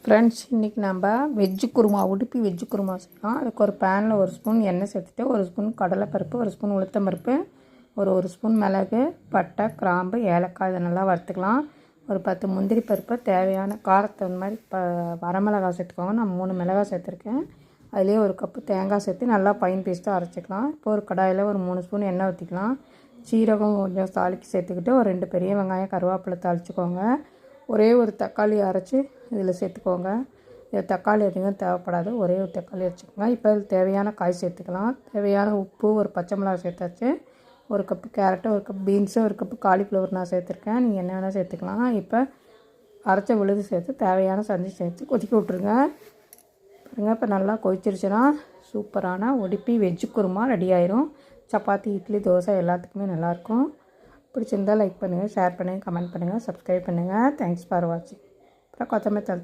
Friends, இன்றைக்கி நம்ம veg kurma, Udupi veg kurma செய்யலாம். அதுக்கு ஒரு பேனில் ஒரு ஸ்பூன் எண்ணெய் சேர்த்துட்டு, ஒரு ஸ்பூன் கடலைப்பருப்பு, ஒரு ஸ்பூன் உளுத்தம்பருப்பு, ஒரு ஸ்பூன் மிளகு, பட்டை, கிராம்பு, ஏலக்காய் இதை நல்லா வறுத்துக்கலாம். ஒரு 10 முந்திரி பருப்பை தேவையான காரத்தை மாதிரி வரமிளகாய் சேர்த்துக்கோங்க. நான் 3 மிளகாய் சேர்த்துருக்கேன். அதிலே ஒரு கப்பு தேங்காய் சேர்த்து நல்லா ஃபைன் பேஸ்ட்டாக அரைச்சிக்கலாம். இப்போ ஒரு கடாயில் ஒரு 3 ஸ்பூன் எண்ணெய் ஊற்றிக்கலாம். சீரகம் கொஞ்சம் தாளிக்கு சேர்த்துக்கிட்டு ஒரு 2 பெரிய வெங்காயம் கருவேப்பிலை தாளிச்சிக்கோங்க. ஒரே ஒரு தக்காளி அரைச்சி இதில் சேர்த்துக்கோங்க. இது தக்காளி அதிகம் தேவைப்படாது, ஒரே ஒரு தக்காளி வச்சுக்கோங்க. இப்போ தேவையான காய் சேர்த்துக்கலாம். தேவையான உப்பு, ஒரு பச்சை மிளகாய் சேர்த்தாச்சு. ஒரு கப்பு கேரட்டு, ஒரு கப் பீன்ஸு, ஒரு கப்பு காலிஃப்ளவர் நான் சேர்த்துருக்கேன். நீங்கள் என்ன வேணால் சேர்த்துக்கலாம். இப்போ அரைச்ச விழுது சேர்த்து தேவையான சந்தி சேர்த்து கொதிக்க விட்ருங்க. பாருங்கள், இப்போ நல்லா கொதிச்சிருச்சுன்னா சூப்பரான உடுப்பி வெஜ்ஜு குருமா ரெடி ஆயிரும். சப்பாத்தி, இட்லி, தோசை எல்லாத்துக்குமே நல்லாயிருக்கும். பிடிச்சிருந்தால் லைக் பண்ணுங்கள், ஷேர் பண்ணுங்கள், கமெண்ட் பண்ணுங்கள், சப்ஸ்கிரைப் பண்ணுங்கள். தேங்க்ஸ் ஃபார் வாட்சிங். அப்புறம் கொத்தமல்லி தழை